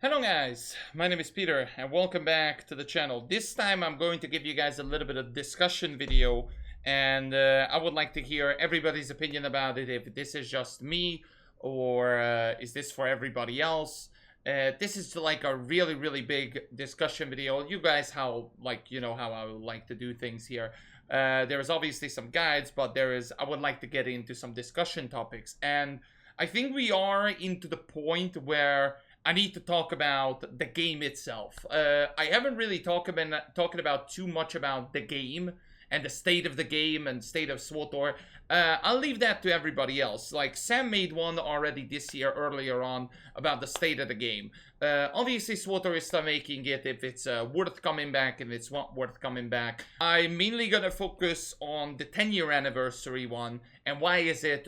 Hello guys, my name is Peter and welcome back to the channel. This time I'm going to give you guys a little bit of discussion video and I would like to hear everybody's opinion about it, if this is just me or is this for everybody else. This is like a really big discussion video. You guys how how I would like to do things here. There is obviously some guides, but I would like to get into some discussion topics, and I think we are into the point where I need to talk about the game itself. I haven't really talking about too much about the game and the state of the game and state of SWTOR. I'll leave that to everybody else. Like, Sam made one already this year earlier on about the state of the game. Obviously, SWTOR is still making it if it's worth coming back and it's not worth coming back. I'm mainly gonna focus on the 10-year anniversary one and why is it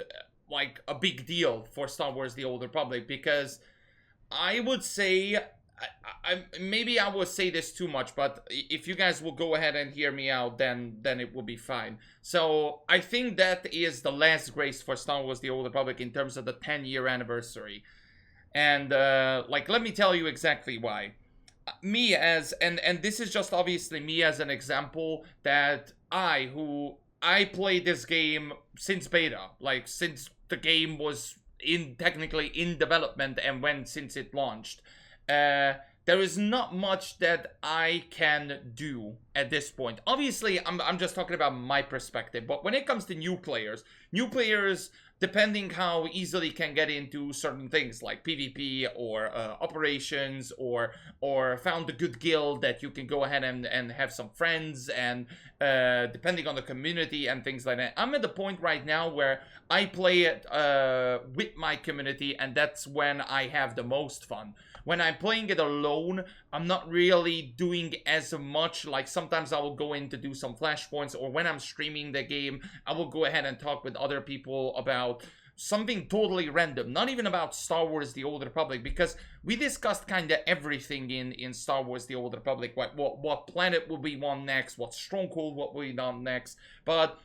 like a big deal for Star Wars: The Old Republic, because I would say, maybe I would say this too much, but if you guys will go ahead and hear me out, then it will be fine. So I think that is the last grace for Star Wars: The Old Republic in terms of the 10-year anniversary. And let me tell you exactly why. Me as, and this is just obviously me as an example, that I played this game since beta, like since the game was technically in development and since it launched. There is not much that I can do at this point. Obviously, I'm just talking about my perspective, but when it comes to new players, depending how easily can get into certain things like PvP or operations or found a good guild that you can go ahead and have some friends, and depending on the community and things like that. I'm at the point right now where I play it with my community, and that's when I have the most fun. When I'm playing it alone, I'm not really doing as much. Like, sometimes I will go in to do some flashpoints, or when I'm streaming the game, I will go ahead and talk with other people about something totally random, not even about Star Wars: The Old Republic, because we discussed kind of everything in Star Wars: The Old Republic. What planet will be won next, what stronghold will be done next. But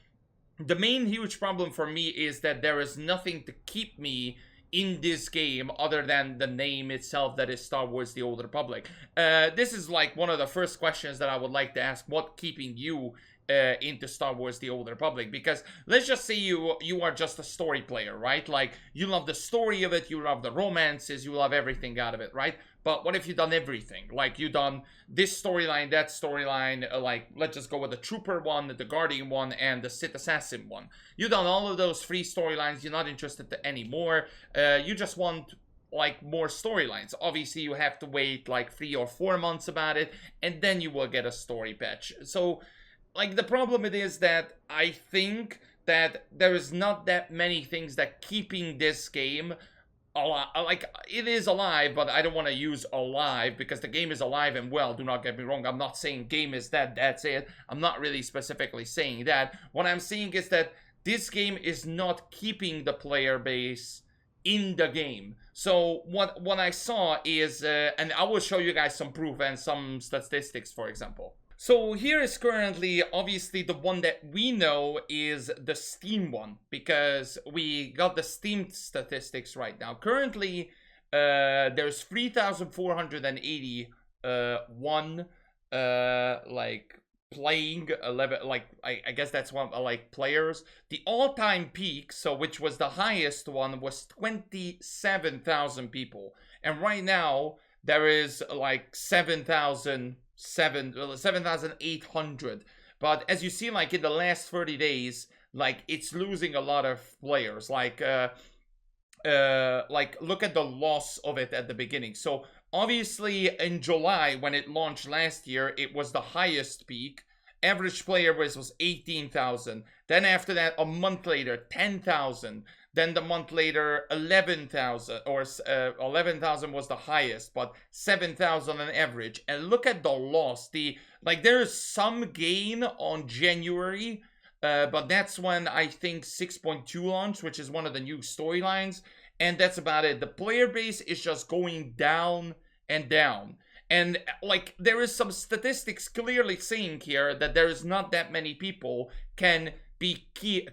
the main huge problem for me is that there is nothing to keep me in this game other than the name itself, that is Star Wars: The Old Republic. This is like one of the first questions that I would like to ask. What keeping you into Star Wars: The Old Republic? Because let's just say you are just a story player, right? Like, you love the story of it, you love the romances, you love everything out of it, right? But what if you done everything? Like, you done this storyline, that storyline, like, let's just go with the Trooper one, the Guardian one, and the Sith Assassin one. You done all of those 3 storylines, you're not interested anymore. You just want like more storylines. Obviously, you have to wait like 3 or 4 months about it, and then you will get a story patch. So, like, the problem it is that I think that there is not that many things that keeping this game alive. Like, it is alive, but I don't want to use alive because the game is alive and well. Do not get me wrong. I'm not saying game is dead. That's it. I'm not really specifically saying that. What I'm saying is that this game is not keeping the player base in the game. So what I saw is, and I will show you guys some proof and some statistics, for example. So here is currently, obviously, the one that we know is the Steam one, because we got the Steam statistics right now. Currently, there's 3,481 like playing 11, like I guess that's one, like, players. The all-time peak, so which was the highest one, was 27,000 people, and right now there is like 7,800. But as you see, like, in the last 30 days, like, it's losing a lot of players. Like look at the loss of it at the beginning. So obviously in July, when it launched last year, it was the highest peak. Average player base was 18,000. Then after that, a month later, 10,000. Then the month later, 11,000, or 11,000 was the highest, but 7,000 on average. And look at the loss. There is some gain on January, but that's when I think 6.2 launched, which is one of the new storylines. And that's about it. The player base is just going down and down. And, like, there is some statistics clearly saying here that there is not that many people can be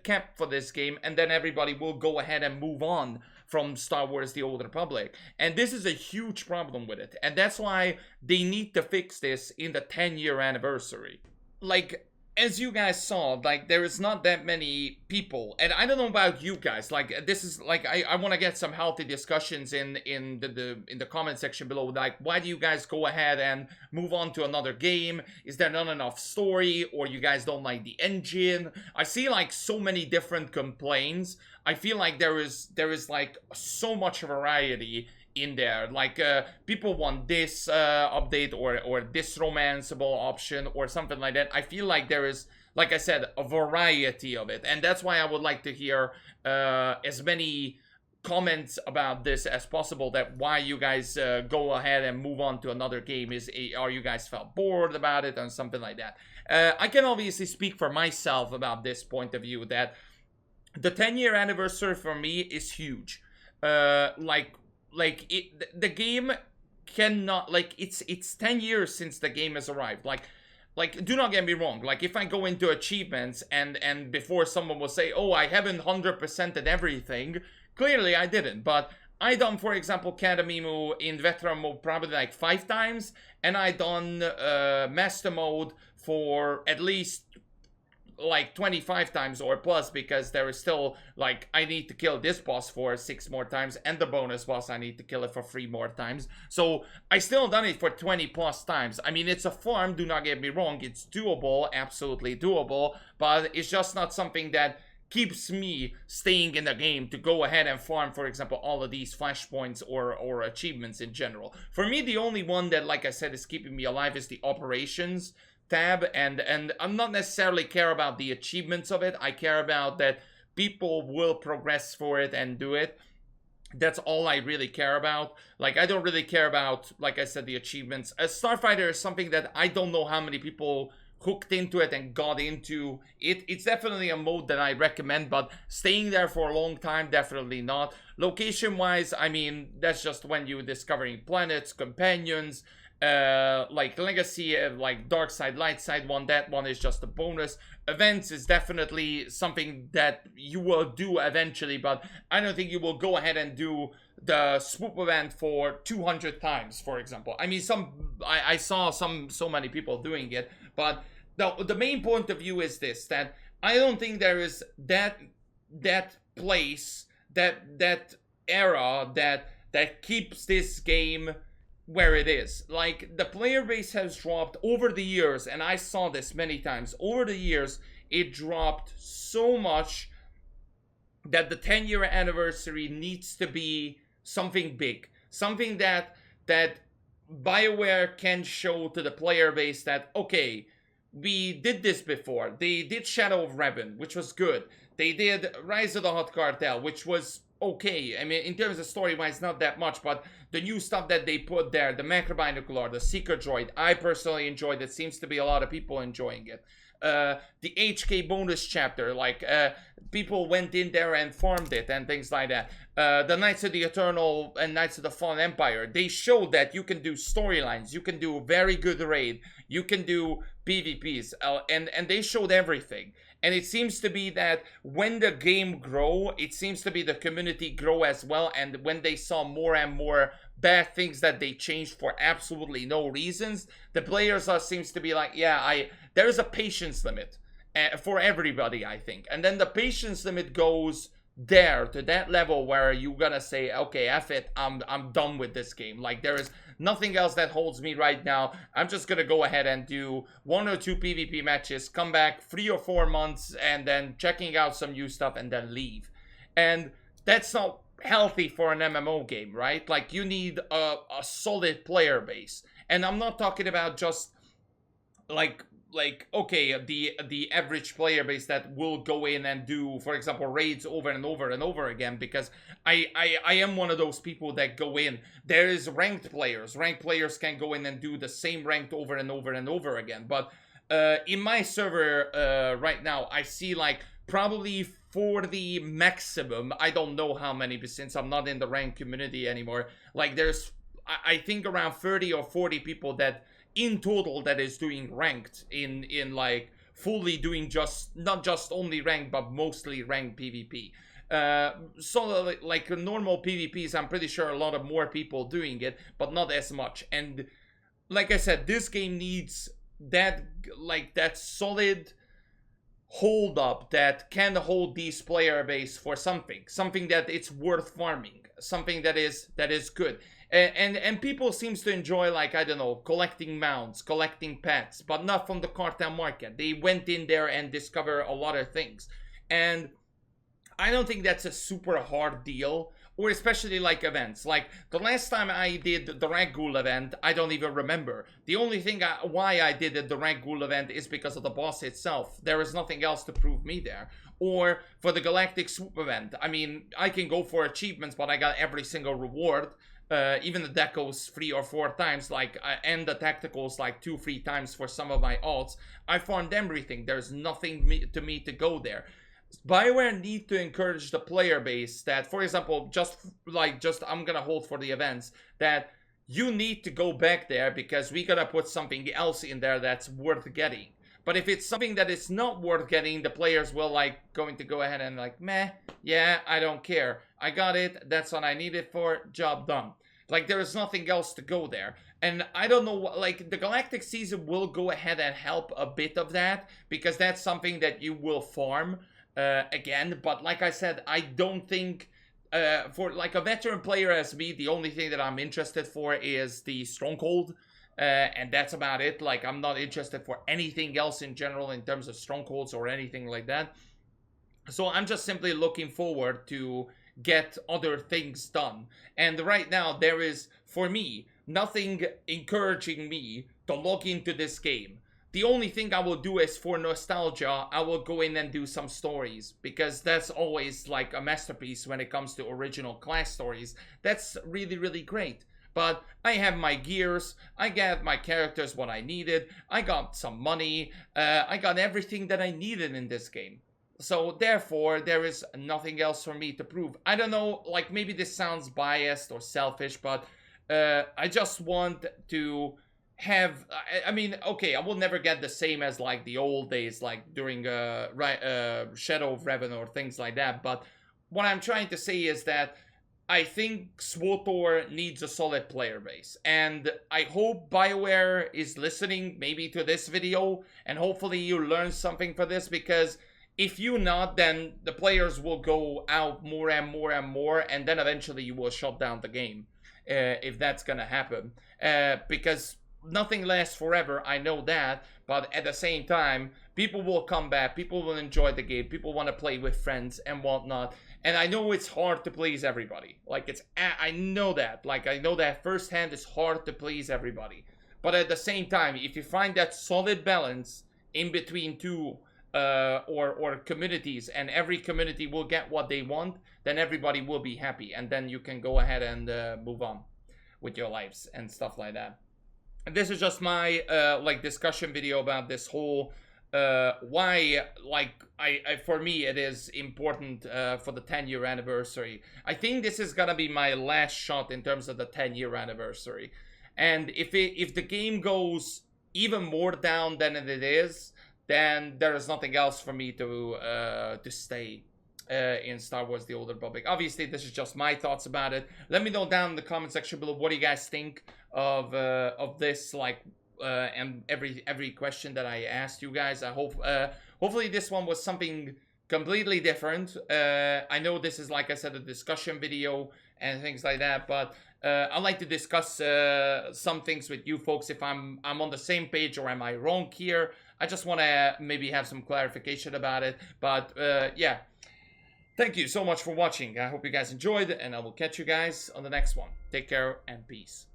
kept for this game, and then everybody will go ahead and move on from Star Wars The Old Republic. And this is a huge problem with it. And that's why they need to fix this in the 10-year anniversary. Like, as you guys saw, like, there is not that many people, and I don't know about you guys, like, this is, like, I want to get some healthy discussions in the comment section below, like, why do you guys go ahead and move on to another game? Is there not enough story, or you guys don't like the engine? I see, like, so many different complaints. I feel like there is like, so much variety in there. Like, people want this update or this romanceable option or something like that. I feel like there is, like I said, a variety of it, and that's why I would like to hear as many comments about this as possible, that why you guys go ahead and move on to another game. Are you guys felt bored about it or something like that? I can obviously speak for myself about this point of view, that the 10-year anniversary for me is huge. The game cannot, like, it's 10 years since the game has arrived. Like, do not get me wrong. Like, if I go into achievements and before someone will say, oh, I haven't 100%ed everything, clearly I didn't. But I done, for example, Kadamimu in veteran mode probably like 5 times, and I done master mode for at least like 25 times or plus, because there is still, like, I need to kill this boss for 6 more times, and the bonus boss I need to kill it for 3 more times. So I still done it for 20 plus times. I mean, it's a farm, do not get me wrong, it's doable, absolutely doable, but it's just not something that keeps me staying in the game to go ahead and farm, for example, all of these flashpoints or achievements in general. For me, the only one that, like I said, is keeping me alive is the operations tab, and I'm not necessarily care about the achievements of it. I care about that people will progress for it and do it. That's all I really care about. Like, I don't really care about, like I said, the achievements. Starfighter is something that I don't know how many people hooked into it and got into it. It's definitely a mode that I recommend, but staying there for a long time, definitely not. Location wise, I mean, that's just when you're discovering planets, companions, like Legacy, like Dark Side, Light Side one, that one is just a bonus. Events is definitely something that you will do eventually, but I don't think you will go ahead and do the swoop event for 200 times, for example. I mean, I saw so many people doing it, but the main point of view is this, that I don't think there is that place, that era that keeps this game where it is. Like, the player base has dropped over the years, and I saw this many times. Over the years, it dropped so much that the 10-year anniversary needs to be something big. Something that BioWare can show to the player base that, okay, we did this before. They did Shadow of Revan, which was good. They did Rise of the Hut Cartel, which was okay. I mean, in terms of story-wise, not that much, but the new stuff that they put there, the Macrobinocular, the Seeker Droid, I personally enjoyed it. Seems to be a lot of people enjoying it. The HK bonus chapter, like, people went in there and farmed it and things like that. The Knights of the Eternal and Knights of the Fallen Empire, they showed that you can do storylines, you can do very good raid, you can do PvPs, and they showed everything. And it seems to be that when the game grow, it seems to be the community grow as well. And when they saw more and more bad things that they changed for absolutely no reasons, the players seems to be like, yeah, there's a patience limit for everybody, I think. And then the patience limit goes there to that level where you gotta say, okay, F it, I'm done with this game. Like, there is nothing else that holds me right now. I'm just gonna go ahead and do 1 or 2 PvP matches, come back 3 or 4 months, and then checking out some new stuff and then leave. And that's not healthy for an MMO game, right? Like, you need a solid player base. And I'm not talking about just like okay, the average player base that will go in and do, for example, raids over and over and over again, because I am one of those people that go in. There is ranked players can go in and do the same ranked over and over and over again. But in my server right now, I see like probably 40 maximum. I don't know how many, since I'm not in the ranked community anymore. Like, there's I think around 30 or 40 people that in total that is doing ranked in like fully doing not just only ranked but mostly ranked PvP. So like normal PvPs, I'm pretty sure a lot of more people doing it, but not as much. And like I said, this game needs that, like, that solid hold up that can hold these player base for something that it's worth farming, something that is good. And people seems to enjoy, like, I don't know, collecting mounts, collecting pets, but not from the cartel market. They went in there and discover a lot of things, and I don't think that's a super hard deal, or especially like events. Like the last time I did the Ragul event, I don't even remember. The only thing why I did the Ragul event is because of the boss itself. There is nothing else to prove me there. Or for the Galactic Swoop event, I mean, I can go for achievements, but I got every single reward. Even the decos 3 or 4 times, like, and the tacticals like 2-3 times for some of my alts. I farmed everything. There's nothing to me to go there. BioWare need to encourage the player base that, for example, just I'm gonna hold for the events, that you need to go back there because we gotta put something else in there that's worth getting. But if it's something that is not worth getting, the players will going to go ahead and like, meh, yeah, I don't care. I got it, that's what I need it for, job done. Like, there is nothing else to go there. And I don't know, like, the Galactic season will go ahead and help a bit of that, because that's something that you will farm. Again, but like I said, I don't think for like a veteran player as me, the only thing that I'm interested for is the Stronghold, and that's about it. Like, I'm not interested for anything else in general in terms of Strongholds or anything like that. So I'm just simply looking forward to get other things done. And right now there is, for me, nothing encouraging me to log into this game. The only thing I will do is, for nostalgia, I will go in and do some stories, because that's always like a masterpiece when it comes to original class stories. That's really, really great. But I have my gears, I got my characters what I needed, I got some money, I got everything that I needed in this game. So therefore, there is nothing else for me to prove. I don't know, like, maybe this sounds biased or selfish, but I just want to have, I mean, okay, I will never get the same as like the old days, like during Shadow of Revan or things like that, but what I'm trying to say is that I think SWTOR needs a solid player base, and I hope BioWare is listening maybe to this video, and hopefully you learn something for this, because if you not, then the players will go out more and more and more, and then eventually you will shut down the game, if that's gonna happen, because nothing lasts forever, I know that, but at the same time, people will come back, people will enjoy the game, people want to play with friends and whatnot, and I know it's hard to please everybody. Like, I know that, like, I know that firsthand, it's hard to please everybody, but at the same time, if you find that solid balance in between two or communities, and every community will get what they want, then everybody will be happy, and then you can go ahead and move on with your lives and stuff like that. And this is just my like discussion video about this whole why, like, for me it is important for the 10-year anniversary. I think this is gonna be my last shot in terms of the 10-year anniversary, and if the game goes even more down than it is, then there is nothing else for me to stay in Star Wars The Old Republic. Obviously, this is just my thoughts about it. Let me know down in the comment section below what do you guys think of this, like, and every question that I asked you guys. I hope hopefully this one was something completely different. I know this is, like I said, a discussion video and things like that, but I like to discuss some things with you folks if I'm on the same page, or am I wrong here. I just want to maybe have some clarification about it, but yeah. Thank you so much for watching. I hope you guys enjoyed, and I will catch you guys on the next one. Take care and peace.